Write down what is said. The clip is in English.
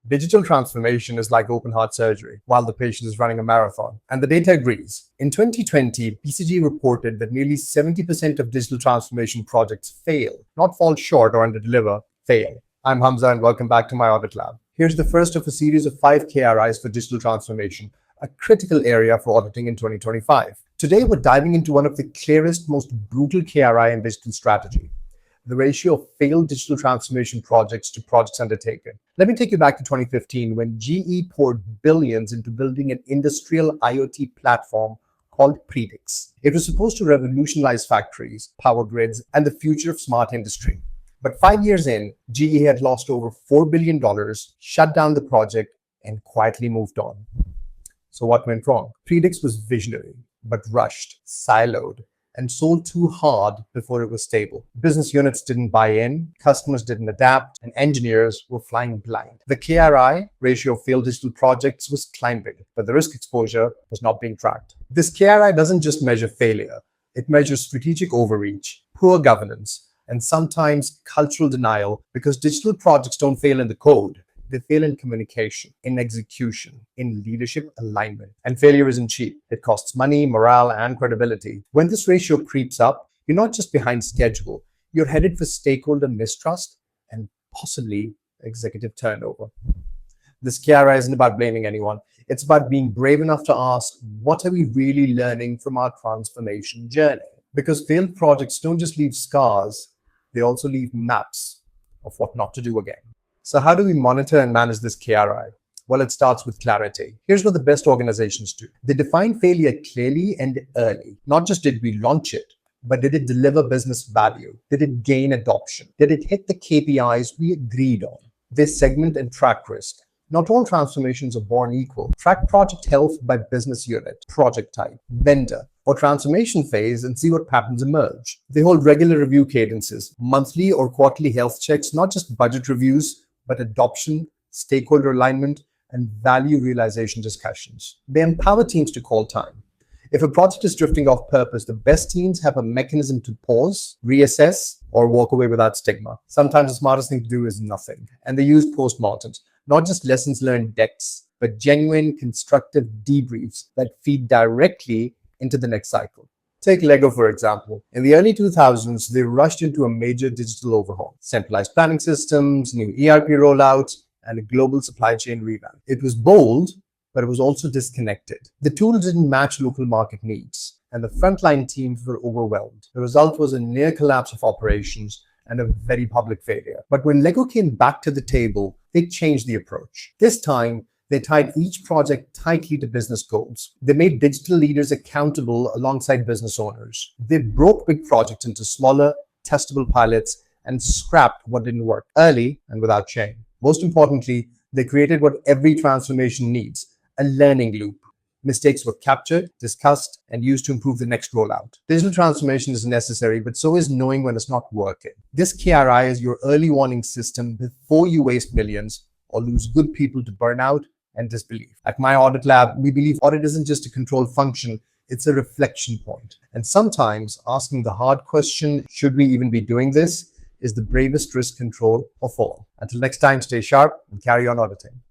Digital transformation is like open heart surgery while the patient is running a marathon. And the data agrees. In 2020, BCG reported that nearly 70% of digital transformation projects fail, not fall short or underdeliver, fail. I'm Hamza and welcome back to MyAuditLab. Here's the first of a series of 5 KRIs for digital transformation, a critical area for auditing in 2025. Today, we're diving into one of the clearest, most brutal KRI in digital strategy: the ratio of failed digital transformation projects to projects undertaken. Let me take you back to 2015 when GE poured billions into building an industrial IoT platform called Predix. It was supposed to revolutionize factories, power grids, and the future of smart industry. But 5 years in, GE had lost over $4 billion, shut down the project, and quietly moved on. So what went wrong? Predix was visionary, but rushed, siloed, and sold too hard before it was stable. Business units didn't buy in, customers didn't adapt, and engineers were flying blind. The KRI, ratio of failed digital projects, was climbing, but the risk exposure was not being tracked. This KRI doesn't just measure failure. It measures strategic overreach, poor governance, and sometimes cultural denial, because digital projects don't fail in the code. They fail in communication, in execution, in leadership alignment. And failure isn't cheap. It costs money, morale, and credibility. When this ratio creeps up, you're not just behind schedule. You're headed for stakeholder mistrust and possibly executive turnover. This KRI isn't about blaming anyone. It's about being brave enough to ask, what are we really learning from our transformation journey? Because failed projects don't just leave scars, they also leave maps of what not to do again. So how do we monitor and manage this KRI? Well, it starts with clarity. Here's what the best organizations do. They define failure clearly and early. Not just did we launch it, but did it deliver business value? Did it gain adoption? Did it hit the KPIs we agreed on? They segment and track risk. Not all transformations are born equal. Track project health by business unit, project type, vendor, or transformation phase and see what patterns emerge. They hold regular review cadences, monthly or quarterly health checks, not just budget reviews, but adoption, stakeholder alignment, and value realization discussions. They empower teams to call time. If a project is drifting off purpose, the best teams have a mechanism to pause, reassess, or walk away without stigma. Sometimes the smartest thing to do is nothing. And they use postmortems, not just lessons learned decks, but genuine constructive debriefs that feed directly into the next cycle. Take Lego, for example. In the early 2000s, they rushed into a major digital overhaul: centralized planning systems, new ERP rollouts, and a global supply chain revamp. It was bold, but it was also disconnected. The tools didn't match local market needs, and the frontline teams were overwhelmed. The result was a near collapse of operations and a very public failure. But when Lego came back to the table, they changed the approach. This time, they tied each project tightly to business goals. They made digital leaders accountable alongside business owners. They broke big projects into smaller, testable pilots and scrapped what didn't work early and without shame. Most importantly, they created what every transformation needs: a learning loop. Mistakes were captured, discussed, and used to improve the next rollout. Digital transformation is necessary, but so is knowing when it's not working. This KRI is your early warning system before you waste millions or lose good people to burnout and disbelief. At MyAuditLab, we believe audit isn't just a control function, it's a reflection point. And sometimes asking the hard question, should we even be doing this, is the bravest risk control of all. Until next time, stay sharp and carry on auditing.